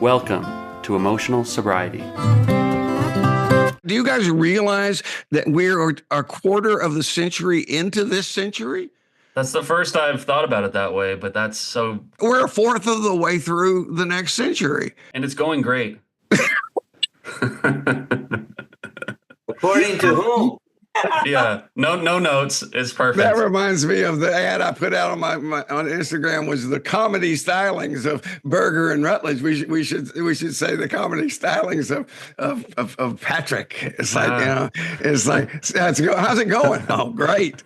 Welcome to Emotional Sobriety. Do you guys realize that we're a quarter of the century into this century? That's the first I've thought about it that way, but that's so. We're a fourth of the way through the next century. And it's going great. According to whom? Yeah, no notes. It's perfect. That reminds me of the ad I put out on my on Instagram, was the comedy stylings of Berger and Rutledge. We should say the comedy stylings of Patrick. It's like, it's like, how's it going? Oh, great.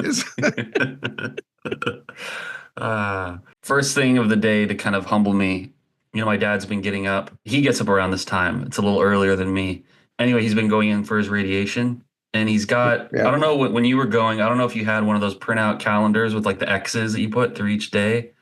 First thing of the day to kind of humble me. My dad's been getting up. He gets up around this time. It's a little earlier than me. Anyway, he's been going in for his radiation. And he's got, I don't know, when you were going, I don't know if you had one of those printout calendars with like the X's that you put through each day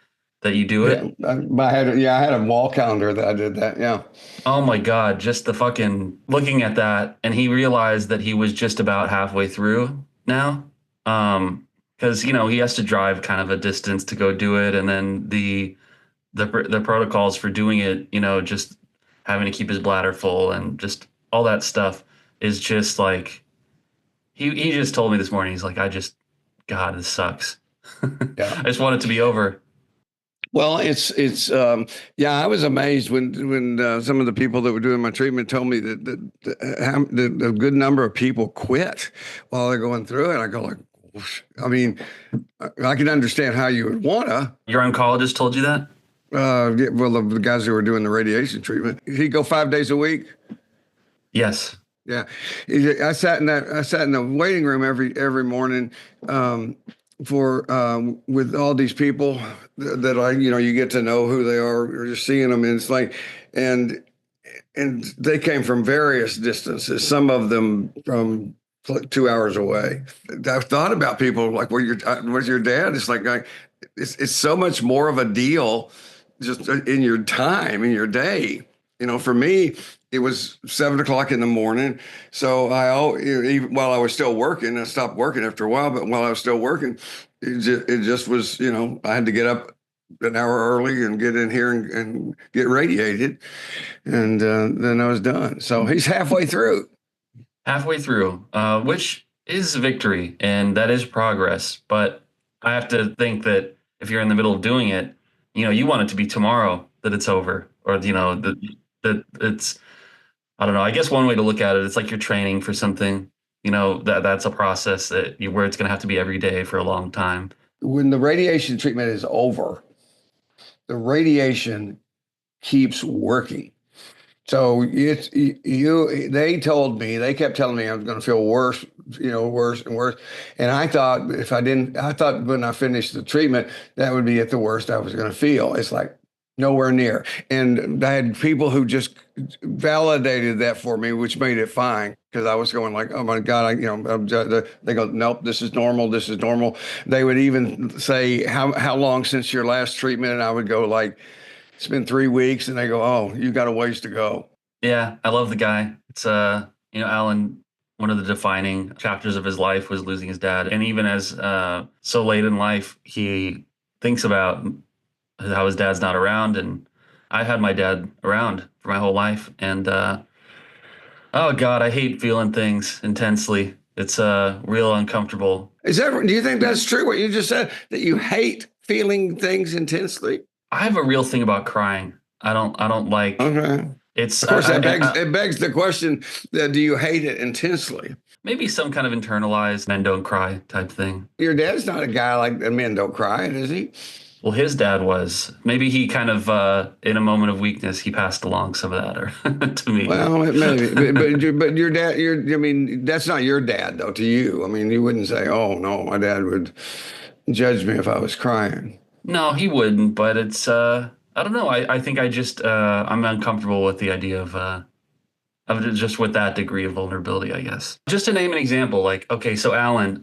that you do it. I had a wall calendar that I did that. Yeah. Oh my God. Just the fucking looking at that. And he realized that he was just about halfway through now. Cause he has to drive kind of a distance to go do it. And then the protocols for doing it, just having to keep his bladder full and just all that stuff is just like, He just told me this morning, he's like, God, this sucks. Yeah. I just want it to be over. Well, I was amazed when some of the people that were doing my treatment told me that a good number of people quit while they're going through it. I go like, I mean, I can understand how you would want to. Your oncologist told you that? Well, the guys who were doing the radiation treatment, he'd go 5 days a week. Yes. Yeah, I sat in the waiting room every morning with all these people that you get to know who they are, or just seeing them, and it's like, and they came from various distances. Some of them from 2 hours away. I've thought about people like, where's your dad? It's like it's so much more of a deal, just in your time, in your day. For me, it was 7 o'clock in the morning. So even while I was still working, I stopped working after a while, but while I was still working, it just was, I had to get up an hour early and get in here and get radiated. And then I was done. So he's halfway through. Halfway through, which is victory, and that is progress. But I have to think that if you're in the middle of doing it, you want it to be tomorrow that it's over, or, that it's, I don't know. I guess one way to look at it, it's like you're training for something, that's a process where it's going to have to be every day for a long time. When the radiation treatment is over, the radiation keeps working. So they kept telling me I was going to feel worse, worse and worse. And I thought when I finished the treatment, that would be at the worst I was going to feel. It's like, nowhere near. And I had people who just validated that for me, which made it fine, because I was going like, oh my God, they go, nope, this is normal. This is normal. They would even say, how long since your last treatment? And I would go like, it's been 3 weeks. And they go, oh, you got a ways to go. Yeah. I love the guy. It's, Allen, one of the defining chapters of his life was losing his dad. And even as so late in life, he thinks about how his dad's not around, and I had my dad around for my whole life, and oh God, I hate feeling things intensely. It's real uncomfortable. Do you think that's true, what you just said, that you hate feeling things intensely? I have a real thing about crying. I don't like. Okay. It's of course it begs the question that, do you hate it intensely? Maybe some kind of internalized men don't cry type thing. Your dad's not a guy like men don't cry, is he? Well, his dad was. Maybe he kind of, in a moment of weakness, he passed along some of that, or to me. Well, maybe, but your dad, that's not your dad, though, to you. I mean, you wouldn't say, oh, no, my dad would judge me if I was crying. No, he wouldn't, but it's, I don't know. I think I'm uncomfortable with the idea of just with that degree of vulnerability, I guess. Just to name an example, like, okay, so Allen,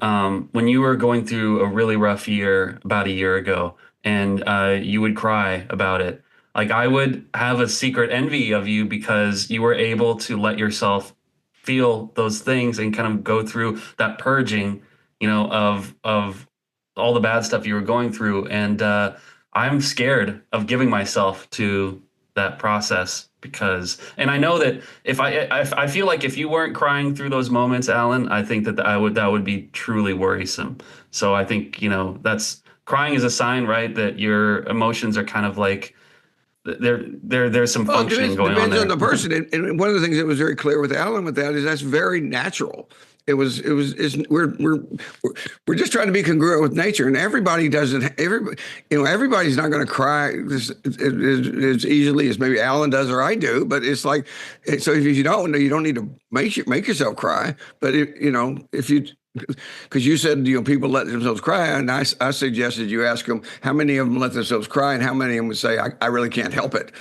when you were going through a really rough year about a year ago, and you would cry about it, like I would have a secret envy of you because you were able to let yourself feel those things and kind of go through that purging, of all the bad stuff you were going through. And I'm scared of giving myself to that process and I know that if I feel like if you weren't crying through those moments, Alan, I think that that would be truly worrisome. So I think, that's crying is a sign, right, that your emotions are kind of like there's some Well, functioning it going on depends on there. the person. And one of the things that was very clear with Alan with that is that's very natural. We're just trying to be congruent with nature, and everybody doesn't. Everybody's not going to cry as easily as maybe Alan does or I do. But it's like, so if you don't need to make yourself cry. But if you, because you said people let themselves cry, and I suggested you ask them how many of them let themselves cry, and how many of them would say I really can't help it.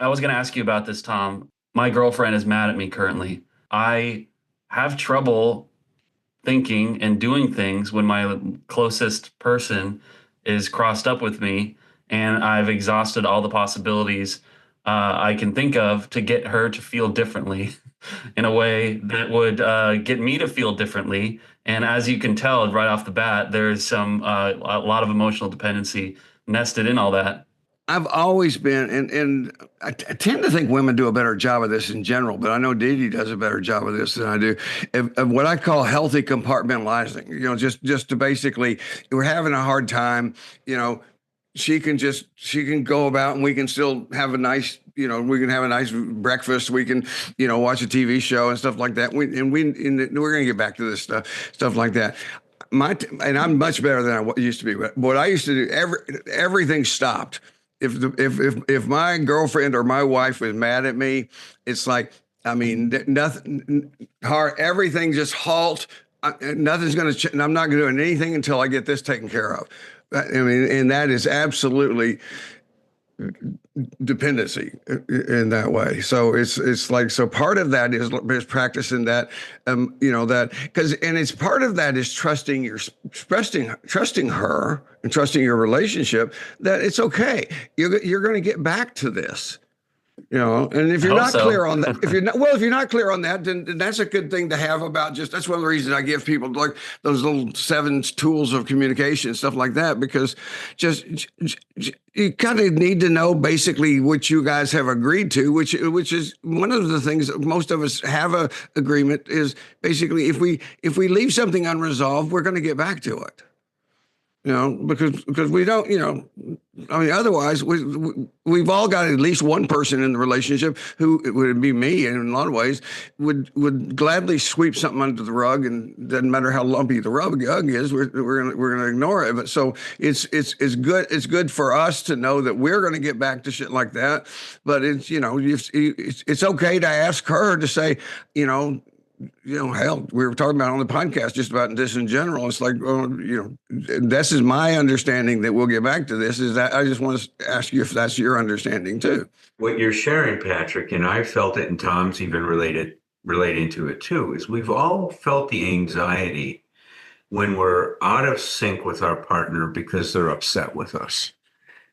I was going to ask you about this, Tom. My girlfriend is mad at me currently. I have trouble thinking and doing things when my closest person is crossed up with me, and I've exhausted all the possibilities I can think of to get her to feel differently in a way that would get me to feel differently. And as you can tell right off the bat, there's a lot of emotional dependency nested in all that. I've always been, and I tend to think women do a better job of this in general, but I know Dee Dee does a better job of this than I do, of what I call healthy compartmentalizing. Just to basically, we're having a hard time, she can go about and we can still have a nice, we can have a nice breakfast. We can, watch a TV show and stuff like that. We're going to get back to this stuff like that. And I'm much better than I used to be. But what I used to do, everything stopped. If my girlfriend or my wife was mad at me, it's like, nothing hard, everything just halt. Nothing's going to and I'm not going to do anything until I get this taken care of. And that is absolutely dependency in that way. So it's like, so part of that is practicing that, that it's part of that is trusting her and trusting your relationship that it's okay. You're going to get back to this. And if you're not clear on that, if you're not clear on that, then that's a good thing to have about that's one of the reasons I give people like those little 7 tools of communication, stuff like that, because just you kind of need to know basically what you guys have agreed to, which is one of the things that most of us have a agreement is basically if we leave something unresolved, we're going to get back to it. Because we don't, otherwise we've all got at least one person in the relationship who, it would be me, and in a lot of ways would gladly sweep something under the rug, and doesn't matter how lumpy the rug is, we're gonna ignore it. But so it's good for us to know that we're gonna get back to shit like that. But it's okay to ask her to say, hell, we were talking about on the podcast just about this in general. It's like, this is my understanding that we'll get back to this. Is that I just want to ask you if that's your understanding too. What you're sharing, Patrick, and I felt it, and Tom's even relating to it too, is we've all felt the anxiety when we're out of sync with our partner because they're upset with us,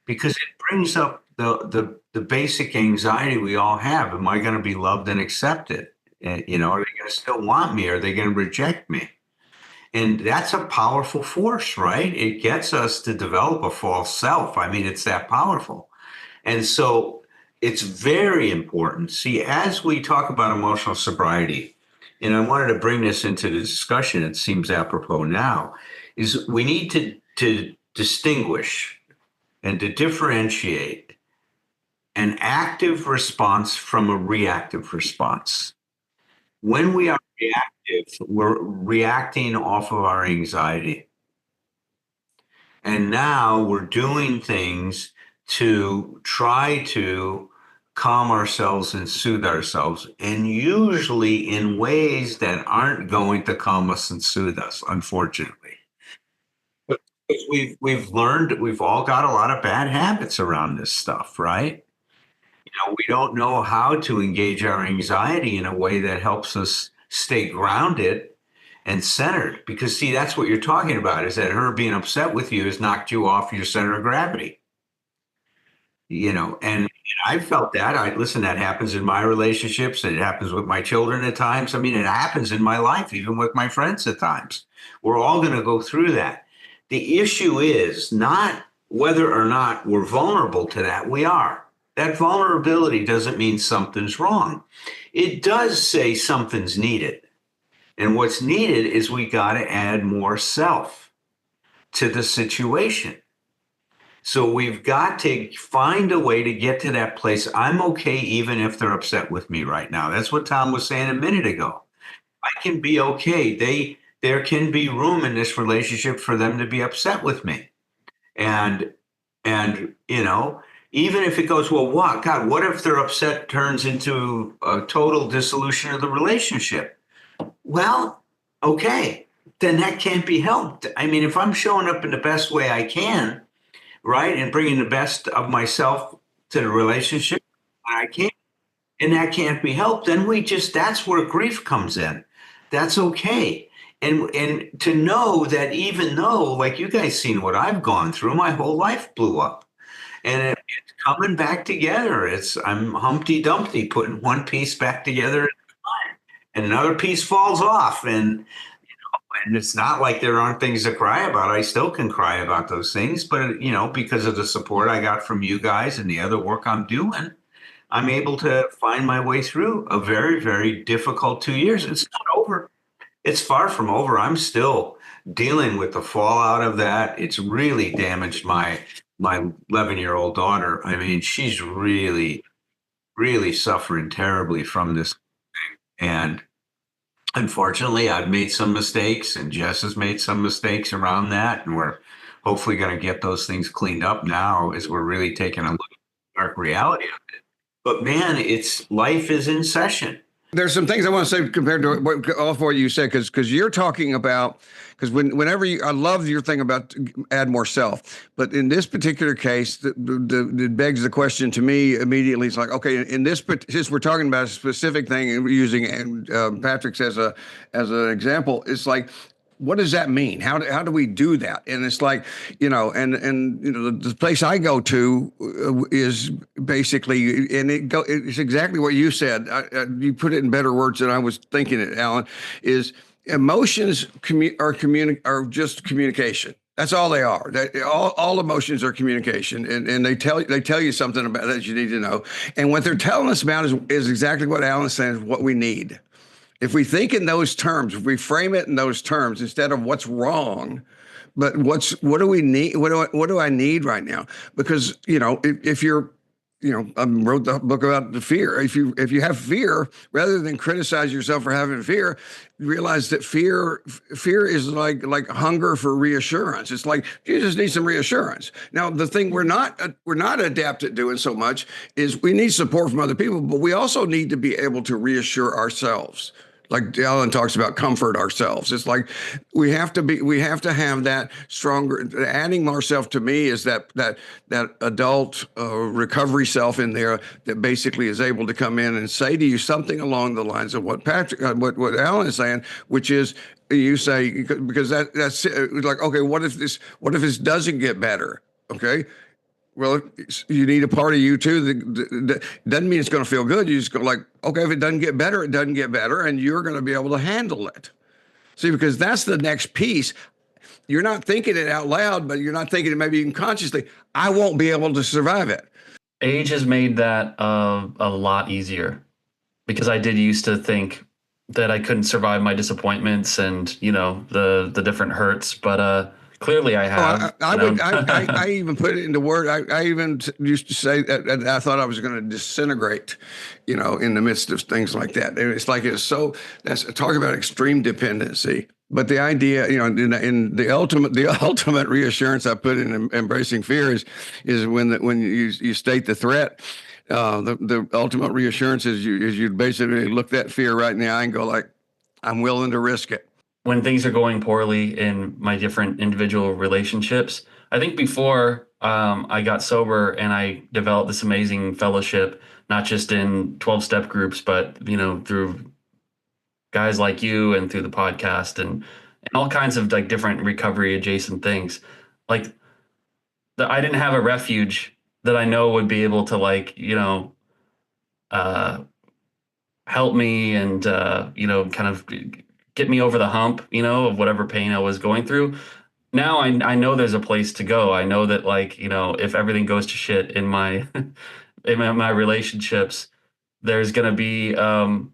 because it brings up the basic anxiety we all have. Am I going to be loved and accepted? Are they going to still want me? Are they going to reject me? And that's a powerful force, right? It gets us to develop a false self. It's that powerful. And so it's very important. See, as we talk about emotional sobriety, and I wanted to bring this into the discussion, it seems apropos now, is we need to distinguish and to differentiate an active response from a reactive response. When we are reactive, we're reacting off of our anxiety. And now we're doing things to try to calm ourselves and soothe ourselves, and usually in ways that aren't going to calm us and soothe us, unfortunately. But we've learned, we've all got a lot of bad habits around this stuff, right? We don't know how to engage our anxiety in a way that helps us stay grounded and centered. Because, see, that's what you're talking about, is that her being upset with you has knocked you off your center of gravity. And I felt that. Listen, that happens in my relationships. It happens with my children at times. It happens in my life, even with my friends at times. We're all going to go through that. The issue is not whether or not we're vulnerable to that. We are. That vulnerability doesn't mean something's wrong. It does say something's needed. And what's needed is we got to add more self to the situation. So we've got to find a way to get to that place. I'm okay even if they're upset with me right now. That's what Tom was saying a minute ago. I can be okay. There can be room in this relationship for them to be upset with me. And even if it goes, well, what if their upset turns into a total dissolution of the relationship? Well, okay, then that can't be helped. I mean, if I'm showing up in the best way I can, right, and bringing the best of myself to the relationship, I can't, and that can't be helped, then that's where grief comes in. That's okay. And to know that even though, like you guys seen what I've gone through, my whole life blew up. And it's coming back together. I'm Humpty Dumpty putting one piece back together and another piece falls off. And it's not like there aren't things to cry about. I still can cry about those things, but because of the support I got from you guys and the other work I'm doing, I'm able to find my way through a very, very difficult 2 years. It's not over. It's far from over. I'm still dealing with the fallout of that. It's really damaged my 11-year-old daughter. I mean, she's really, really suffering terribly from this. And unfortunately, I've made some mistakes, and Jess has made some mistakes around that. And we're hopefully going to get those things cleaned up now as we're really taking a look at the dark reality of it. But man, life is in session. There's some things I want to say compared to all of what you said, because you're talking about, because whenever I love your thing about add more self, but in this particular case, it begs the question to me immediately. It's like, okay, since we're talking about a specific thing and we're using Patrick's as an example, it's like, what does that mean? How do we do that? And it's like, the place I go to is basically, and it's exactly what you said. You put it in better words than I was thinking it, Alan, is emotions are just communication. That's all they are. All emotions are communication, and they tell you something about that you need to know. And what they're telling us about is exactly what Alan's saying is what we need. If we think in those terms, if we frame it in those terms instead of what's wrong, but what do we need? What do I need right now? Because if you're, I wrote the book about the fear. If you have fear, rather than criticize yourself for having fear, realize that fear is like hunger for reassurance. It's like you just need some reassurance. Now, the thing we're not adept at doing so much is we need support from other people, but we also need to be able to reassure ourselves. Like Allen talks about, comfort ourselves. It's like we have to have that stronger. Adding more self to me is that adult recovery self in there that basically is able to come in and say to you something along the lines of what what Allen is saying, which is, you say, because that's like, okay, what if this doesn't get better? Okay. Well, you need a part of you too. That doesn't mean it's going to feel good. You just go like, okay, if it doesn't get better, it doesn't get better, and you're going to be able to handle it. See, because that's the next piece. You're not thinking it out loud, but you're not thinking it maybe even consciously. I won't be able to survive it. Age has made that a lot easier, because I did used to think that I couldn't survive my disappointments and the different hurts, but clearly I have. I even put it into word. I even used to say that I thought I was going to disintegrate, in the midst of things like that. It's like that's talk about extreme dependency. But the idea, in the ultimate reassurance I put in embracing fear is when you state the threat. The ultimate reassurance is you basically look that fear right in the eye and go like, I'm willing to risk it. When things are going poorly in my different individual relationships, I think before I got sober and I developed this amazing fellowship, not just in 12-step groups, but through guys like you and through the podcast and all kinds of like different recovery adjacent things. Like I didn't have a refuge that I know would be able to help me and kind of get me over the hump, of whatever pain I was going through. Now I know there's a place to go. I know that if everything goes to shit in my in my relationships, there's going to be other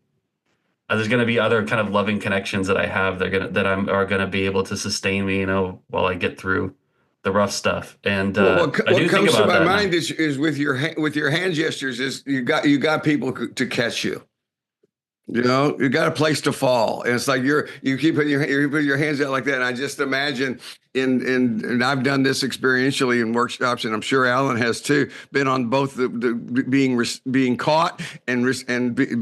kind of loving connections that I have that are going to be able to sustain me, while I get through the rough stuff. And Well, I what do think comes to about my that mind now. is with your hand gestures is you got people to catch you. You got a place to fall, and it's like you keep putting your hands out like that. And I just imagine and I've done this experientially in workshops, and I'm sure Alan has too. Been on both the being caught and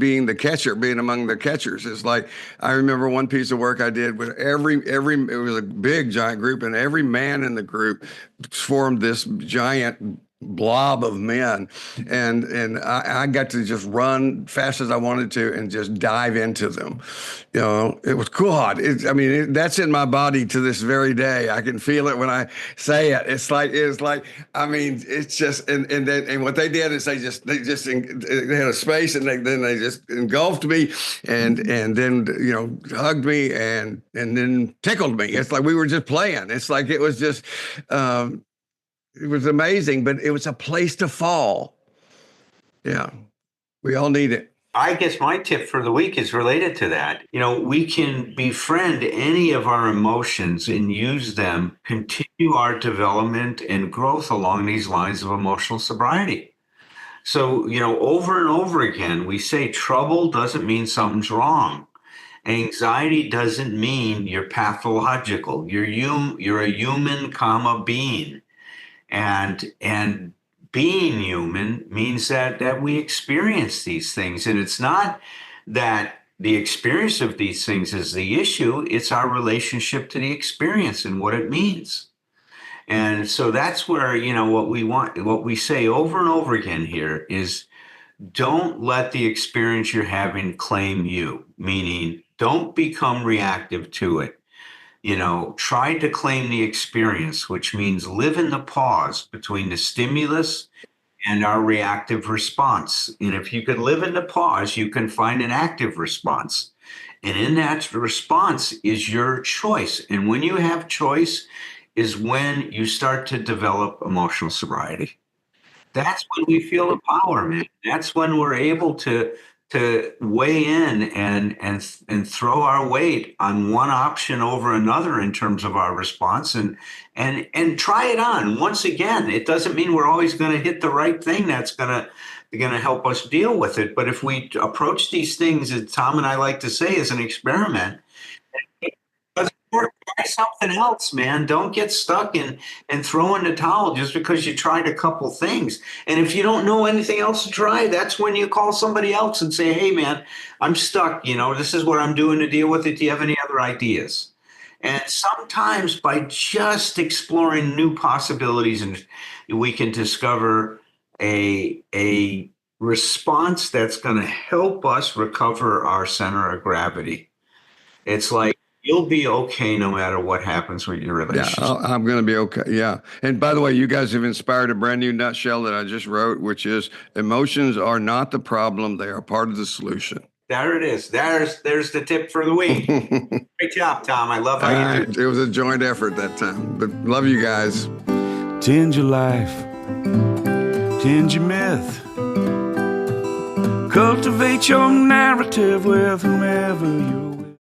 being the catcher, being among the catchers. It's like I remember one piece of work I did with every it was a big giant group, and every man in the group formed this giant blob of men, and I got to just run fast as I wanted to and just dive into them. It was cool. That's in my body to this very day. I can feel it when I say it. It's like it's just and what they did is they had a space, and then they just engulfed me and then hugged me and then tickled me. It's like we were just playing. It's like it was just it was amazing, but it was a place to fall. Yeah, we all need it. I guess my tip for the week is related to that. We can befriend any of our emotions and use them, continue our development and growth along these lines of emotional sobriety. So, over and over again, we say trouble doesn't mean something's wrong. Anxiety doesn't mean you're pathological. You're a human, being. And being human means that we experience these things. And it's not that the experience of these things is the issue, it's our relationship to the experience and what it means. And so that's where, what we say over and over again here is don't let the experience you're having claim you, meaning don't become reactive to it. Try to claim the experience, which means live in the pause between the stimulus and our reactive response. And if you could live in the pause, you can find an active response. And in that response is your choice. And when you have choice is when you start to develop emotional sobriety. That's when we feel the power, man. That's when we're able to weigh in and throw our weight on one option over another in terms of our response and try it on. Once again, it doesn't mean we're always going to hit the right thing that's going to help us deal with it. But if we approach these things, as Tom and I like to say, as an experiment, try something else, man. Don't get stuck and throw in the towel just because you tried a couple things. And if you don't know anything else to try, that's when you call somebody else and say, hey, man, I'm stuck. This is what I'm doing to deal with it. Do you have any other ideas? And sometimes by just exploring new possibilities, and we can discover a response that's going to help us recover our center of gravity. It's like, you'll be okay no matter what happens with your relationship. Yeah, I'm going to be okay. Yeah. And by the way, you guys have inspired a brand new nutshell that I just wrote, which is emotions are not the problem. They are part of the solution. There it is. There's the tip for the week. Great job, Tom. I love how you do it. It was a joint effort that time, but love you guys. Tend your life. Tend your myth. Cultivate your narrative with whomever you